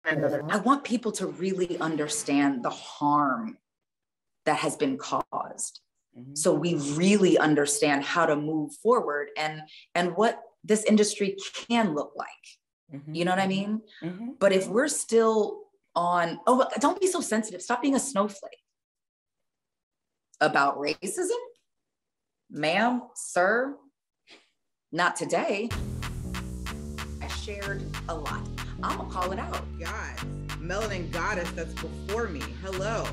I want people to really understand the harm that has been caused. Mm-hmm. So we really understand how to move forward and what this industry can look like. Mm-hmm. You know what I mean? Mm-hmm. But if we're still on, oh, don't be so sensitive. Stop being a snowflake. About racism? Ma'am, sir, not today. I shared a lot. I'm gonna call it out. God, melanin goddess that's before me. Hello.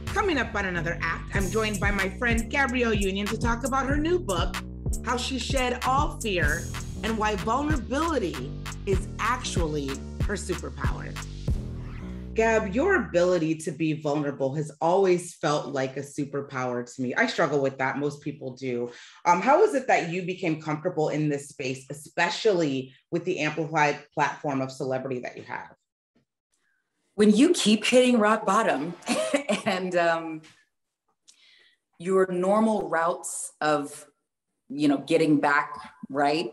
Coming up on another act, I'm joined by my friend Gabrielle Union to talk about her new book, how she shed all fear and why vulnerability is actually her superpower. Gab, your ability to be vulnerable has always felt like a superpower to me. I struggle with that. Most people do. How is it that you became comfortable in this space, especially with the amplified platform of celebrity that you have? When you keep hitting rock bottom and your normal routes of, getting back right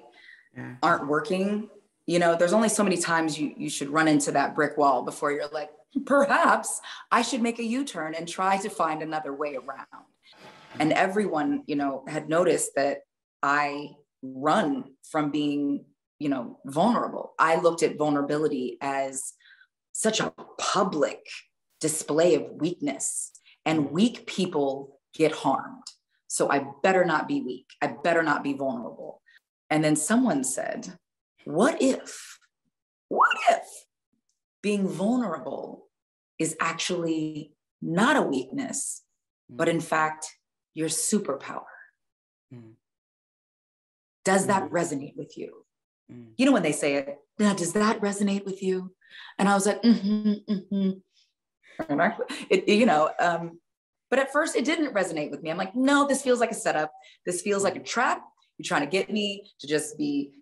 aren't working, there's only so many times you should run into that brick wall before you're like, perhaps I should make a U-turn and try to find another way around. And everyone, had noticed that I run from being, vulnerable. I looked at vulnerability as such a public display of weakness, and weak people get harmed. So I better not be weak. I better not be vulnerable. And then someone said, what if being vulnerable is actually not a weakness, but in fact, your superpower? Does that resonate with you? When they say it, now, does that resonate with you? And I was like, but at first it didn't resonate with me. I'm like, no, this feels like a setup. This feels like a trap. You're trying to get me to just be,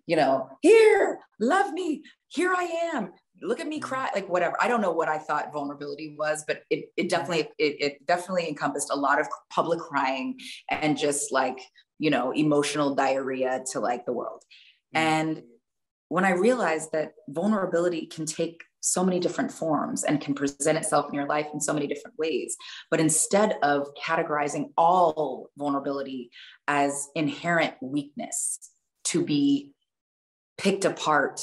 here, love me. Here I am. Look at me cry, like whatever. I don't know what I thought vulnerability was, but it definitely encompassed a lot of public crying and just like, emotional diarrhea to like the world. And when I realized that vulnerability can take so many different forms and can present itself in your life in so many different ways, but instead of categorizing all vulnerability as inherent weakness to be picked apart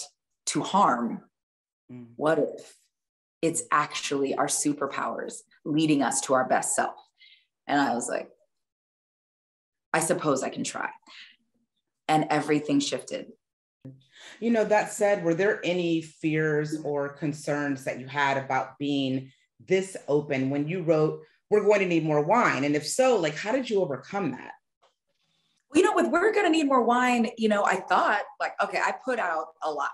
to harm, what if it's actually our superpowers leading us to our best self? And I was like, I suppose I can try. And everything shifted. That said, were there any fears or concerns that you had about being this open when you wrote, "We're going to need more wine"? And if so, like, how did you overcome that? With "We're going to need more wine," I thought like, okay, I put out a lot.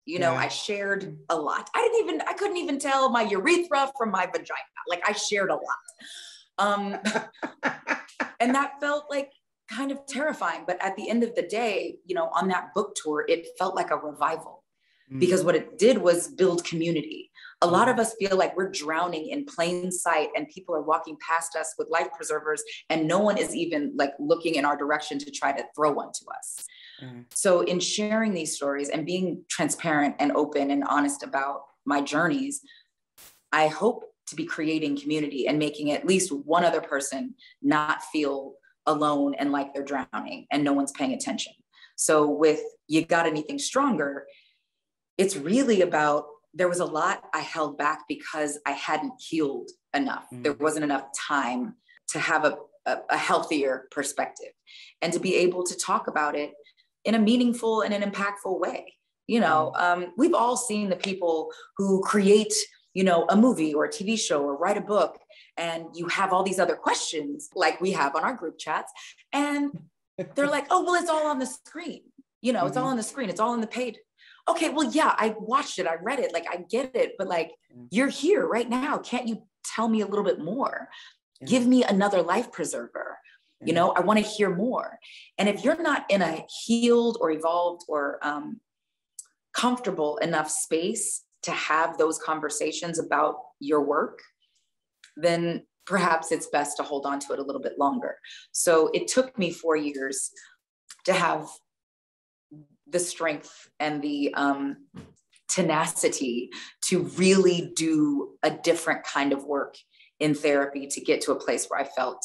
I shared a lot. I couldn't even tell my urethra from my vagina. Like I shared a lot. And that felt like kind of terrifying. But at the end of the day, on that book tour, it felt like a revival because what it did was build community. A lot of us feel like we're drowning in plain sight and people are walking past us with life preservers and no one is even like looking in our direction to try to throw one to us. So in sharing these stories and being transparent and open and honest about my journeys, I hope to be creating community and making at least one other person not feel alone and like they're drowning and no one's paying attention. So with You Got Anything Stronger, it's really about, there was a lot I held back because I hadn't healed enough. There wasn't enough time to have a healthier perspective and to be able to talk about it in a meaningful and an impactful way. We've all seen the people who create, a movie or a TV show or write a book, and you have all these other questions like we have on our group chats. And they're like, oh, well, it's all on the screen. It's all on the screen. It's all on the page. Okay, well, yeah, I watched it. I read it. Like, I get it. But like, you're here right now. Can't you tell me a little bit more? Give me another life preserver. I want to hear more. And if you're not in a healed or evolved or comfortable enough space to have those conversations about your work, then perhaps it's best to hold on to it a little bit longer. So it took me 4 years to have the strength and the tenacity to really do a different kind of work in therapy to get to a place where I felt,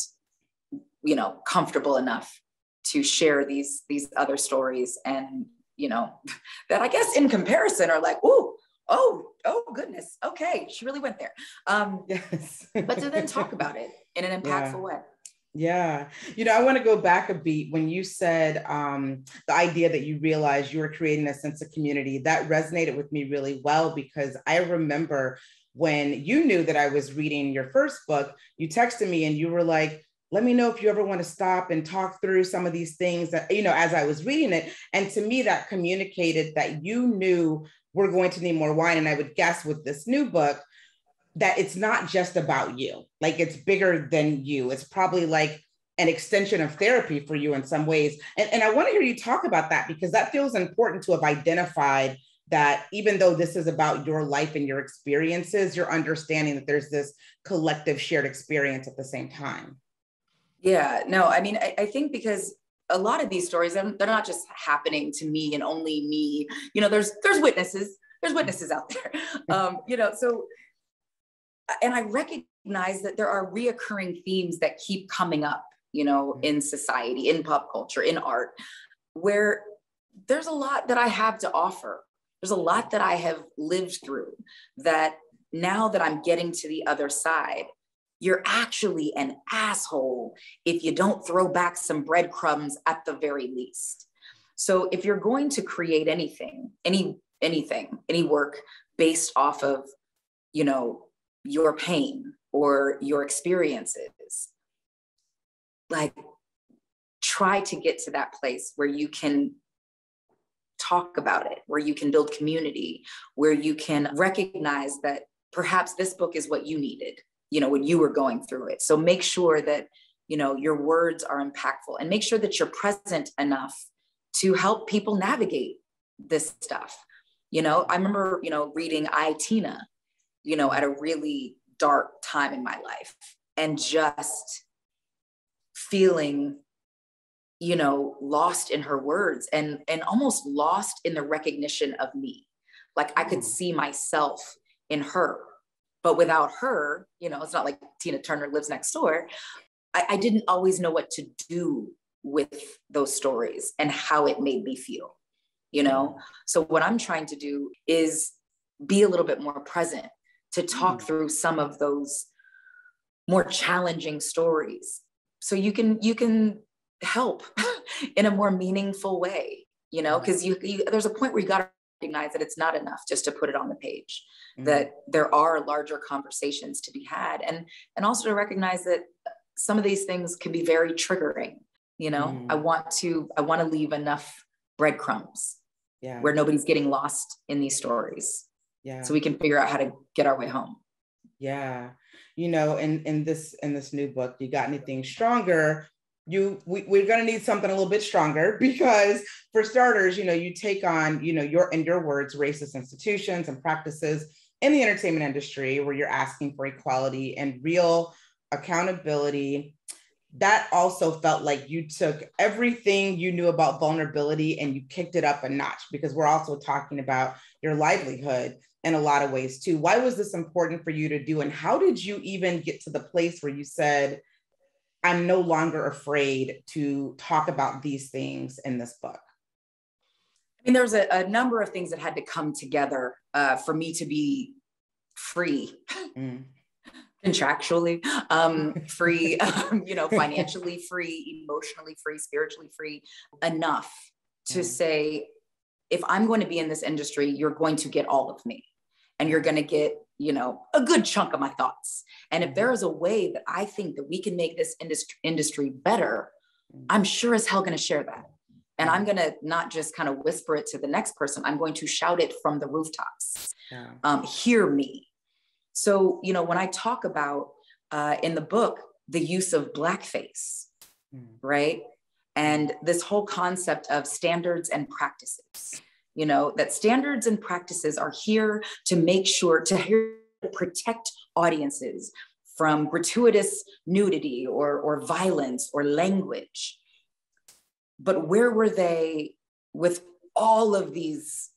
comfortable enough to share these other stories, and, that I guess in comparison are like, oh goodness. Okay. She really went there. Yes. But to then talk about it in an impactful way. Yeah. I want to go back a beat when you said the idea that you realized you were creating a sense of community. That resonated with me really well, because I remember when you knew that I was reading your first book, you texted me and you were like, let me know if you ever want to stop and talk through some of these things that, as I was reading it. And to me, that communicated that you knew we're going to need more wine. And I would guess with this new book, that it's not just about you. Like, it's bigger than you. It's probably like an extension of therapy for you in some ways. And I want to hear you talk about that, because that feels important to have identified that even though this is about your life and your experiences, you're understanding that there's this collective shared experience at the same time. Yeah, no, I mean, I think because a lot of these stories, they're not just happening to me and only me, there's witnesses out there, so, and I recognize that there are reoccurring themes that keep coming up, in society, in pop culture, in art, where there's a lot that I have to offer. There's a lot that I have lived through, that now that I'm getting to the other side, you're actually an asshole if you don't throw back some breadcrumbs at the very least. So if you're going to create anything, any work based off of, your pain or your experiences, like, try to get to that place where you can talk about it, where you can build community, where you can recognize that perhaps this book is what you needed, when you were going through it. So make sure that, your words are impactful, and make sure that you're present enough to help people navigate this stuff. I remember, reading I, Tina, at a really dark time in my life, and just feeling, lost in her words, and almost lost in the recognition of me. Like, I could see myself in her, but without her, it's not like Tina Turner lives next door. I didn't always know what to do with those stories and how it made me feel, So what I'm trying to do is be a little bit more present, to talk through some of those more challenging stories, so you can help in a more meaningful way, because there's a point where you got to recognize that it's not enough just to put it on the page, that there are larger conversations to be had, and also to recognize that some of these things can be very triggering. I want to leave enough breadcrumbs where nobody's getting lost in these stories. So we can figure out how to get our way home. Yeah. In this new book, You Got Anything Stronger, we're going to need something a little bit stronger, because for starters, you take on, in your words, racist institutions and practices in the entertainment industry, where you're asking for equality and real accountability. That also felt like you took everything you knew about vulnerability and you kicked it up a notch, because we're also talking about your livelihood in a lot of ways too. Why was this important for you to do? And how did you even get to the place where you said, I'm no longer afraid to talk about these things in this book? I mean, there's a number of things that had to come together for me to be free. Contractually free, financially free, emotionally free, spiritually free, enough to say, if I'm going to be in this industry, you're going to get all of me, and you're going to get, a good chunk of my thoughts. And if there is a way that I think that we can make this industry better, I'm sure as hell going to share that. And I'm going to not just kind of whisper it to the next person. I'm going to shout it from the rooftops. Hear me. So, when I talk about in the book, the use of blackface, right? And this whole concept of standards and practices, that standards and practices are here to make sure to protect audiences from gratuitous nudity or violence or language. But where were they with all of these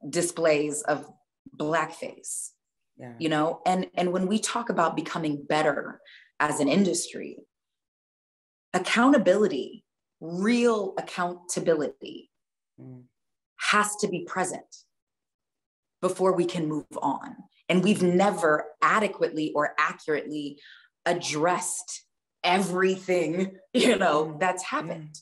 displays of blackface, Yeah. you know, and when we talk about becoming better as an industry, accountability, real accountability has to be present before we can move on. And we've never adequately or accurately addressed everything, you know, that's happened.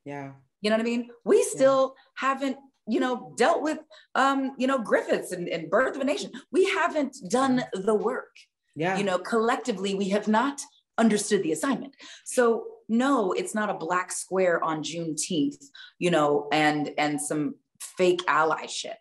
Yeah. You know what I mean? We still haven't, you know, dealt with, you know, Griffiths and Birth of a Nation. We haven't done the work. Yeah. You know, collectively, we have not understood the assignment. So no, it's not a black square on Juneteenth, you know, and some fake allyship.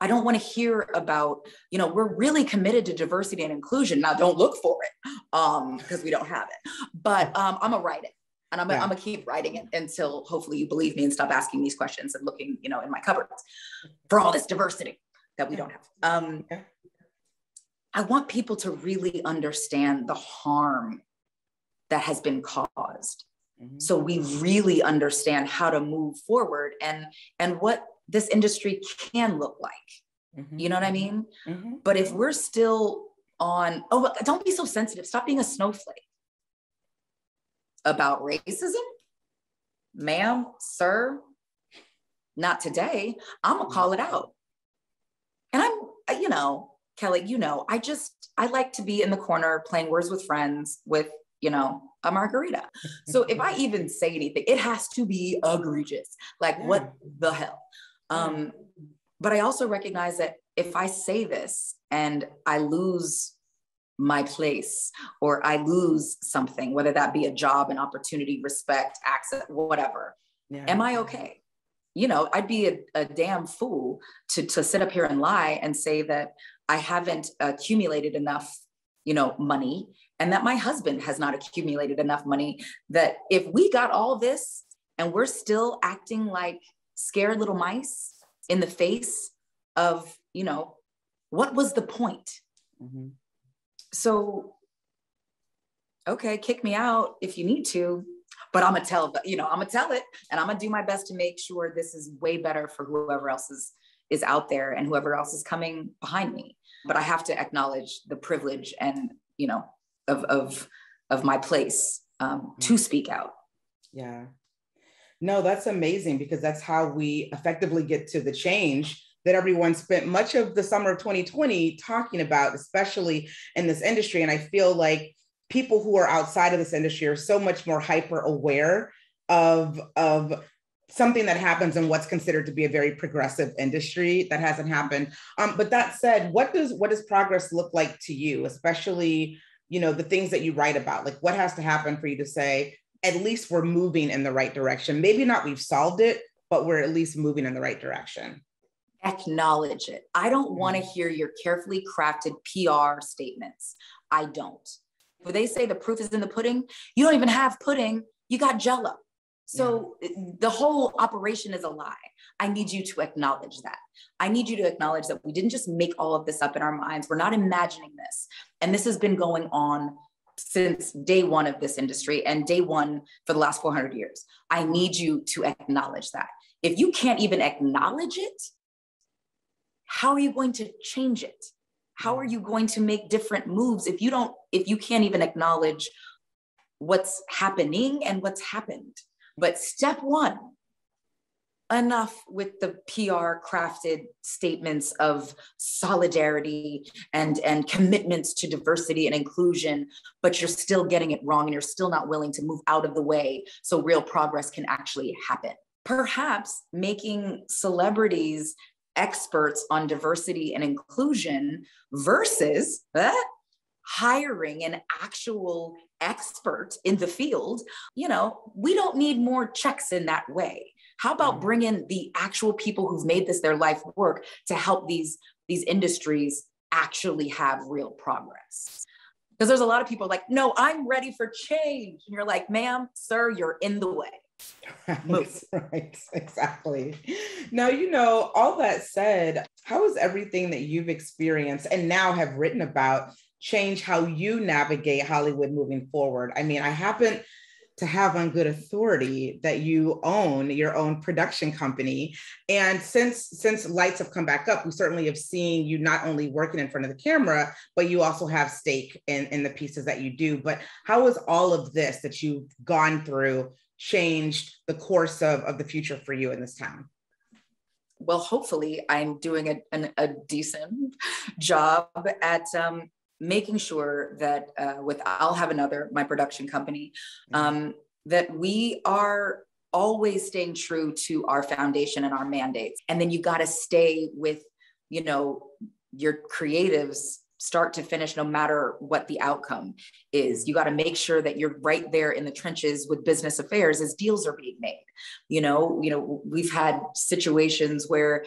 I don't want to hear about, you know, we're really committed to diversity and inclusion. Now don't look for it because we don't have it, but I'm gonna write it. And I'm gonna keep writing it until hopefully you believe me and stop asking these questions and looking, you know, in my cupboards for all this diversity that we don't have. I want people to really understand the harm that has been caused. So we really understand how to move forward and what this industry can look like. You know what I mean? But if we're still on, oh, don't be so sensitive. Stop being a snowflake about racism. Ma'am, sir, not today. I'm gonna call it out. And I'm, you know, Kelly, you know, I like to be in the corner playing Words with Friends with, you know, a margarita. So if I even say anything, it has to be egregious. Like, what the hell? But I also recognize that if I say this and I lose my place or I lose something, whether that be a job, an opportunity, respect, access, whatever, am I okay? You know, I'd be a damn fool to sit up here and lie and say that I haven't accumulated enough, you know, money, and that my husband has not accumulated enough money, that if we got all this and we're still acting like scared little mice in the face of, you know, what was the point? So, okay, kick me out if you need to, but I'm gonna tell, you know, I'm gonna tell it, and I'm gonna do my best to make sure this is way better for whoever else is out there and whoever else is coming behind me. But I have to acknowledge the privilege and, you know, of my place to speak out. Yeah. No, that's amazing, because that's how we effectively get to the change that everyone spent much of the summer of 2020 talking about, especially in this industry. And I feel like people who are outside of this industry are so much more hyper aware of something that happens in what's considered to be a very progressive industry that hasn't happened. But that said, what does progress look like to you, especially, you know, the things that you write about? Like, what has to happen for you to say, at least we're moving in the right direction? Maybe not we've solved it, but we're at least moving in the right direction. Acknowledge it. I don't want to hear your carefully crafted PR statements. I don't. When they say the proof is in the pudding, you don't even have pudding, you got Jell-O. So the whole operation is a lie. I need you to acknowledge that. I need you to acknowledge that we didn't just make all of this up in our minds. We're not imagining this. And this has been going on since day one of this industry and day one for the last 400 years. I need you to acknowledge that. If you can't even acknowledge it, how are you going to change it? How are you going to make different moves if you can't even acknowledge what's happening and what's happened? But step one, enough with the PR crafted statements of solidarity and commitments to diversity and inclusion, but you're still getting it wrong and you're still not willing to move out of the way so real progress can actually happen. Perhaps making celebrities experts on diversity and inclusion versus hiring an actual expert in the field. You know, we don't need more checks in that way. How about bring in the actual people who've made this their life work to help these industries actually have real progress? Because there's a lot of people like, no, I'm ready for change. And you're like, ma'am, sir, you're in the way. Right, exactly. Now, you know, all that said, how has everything that you've experienced and now have written about changed how you navigate Hollywood moving forward? I mean, I haven't to have on good authority that you own your own production company. And since lights have come back up, we certainly have seen you not only working in front of the camera, but you also have stake in the pieces that you do. But how has all of this that you've gone through changed the course of the future for you in this town? Well, hopefully I'm doing a decent job at making sure that I'll have my production company, that we are always staying true to our foundation and our mandates. And then you got to stay with, your creatives start to finish, no matter what the outcome is. You got to make sure that you're right there in the trenches with business affairs as deals are being made. We've had situations where,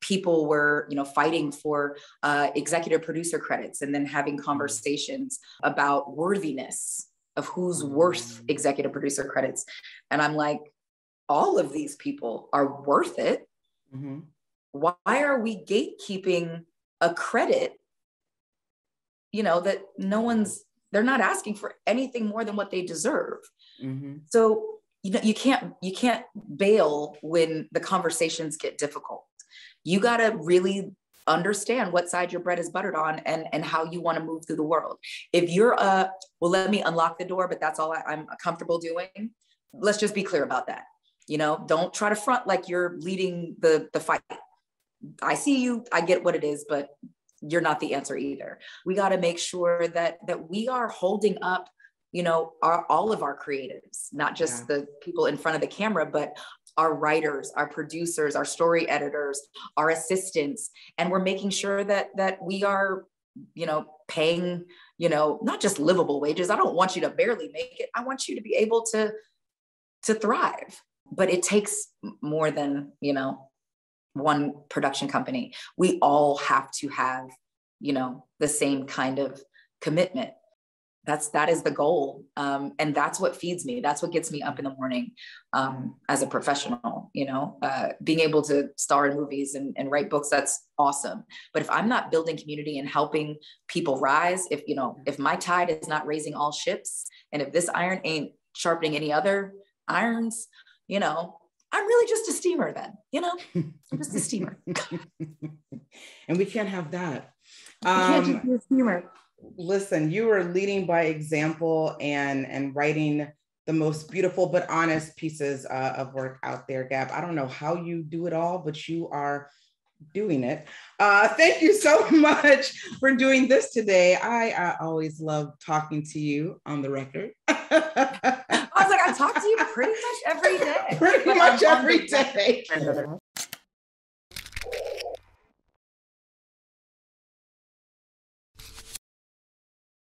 people were, fighting for executive producer credits and then having conversations about worthiness of who's worth executive producer credits. And I'm like, all of these people are worth it. Mm-hmm. Why are we gatekeeping a credit, that they're not asking for anything more than what they deserve. Mm-hmm. So, you can't bail when the conversations get difficult. You got to really understand what side your bread is buttered on and how you want to move through the world. If you're well, let me unlock the door, but that's all I'm comfortable doing. Let's just be clear about that. Don't try to front like you're leading the fight. I see you, I get what it is, but you're not the answer either. We got to make sure that we are holding up, all of our creatives, not just the people in front of the camera, but our writers, our producers, our story editors, our assistants. And we're making sure that we are, paying, not just livable wages. I don't want you to barely make it. I want you to be able to thrive. But it takes more than, one production company. We all have to have, the same kind of commitment. That is the goal. And that's what feeds me. That's what gets me up in the morning as a professional, being able to star in movies and write books, that's awesome. But if I'm not building community and helping people rise, if my tide is not raising all ships, and if this iron ain't sharpening any other irons, I'm really just a steamer then, I'm just a steamer. And we can't have that. We can't just be a steamer. Listen, you are leading by example and writing the most beautiful but honest pieces of work out there, Gab. I don't know how you do it all, but you are doing it. Thank you so much for doing this today. I always love talking to you on the record. I was like, I talk to you pretty much every day. Pretty much every day.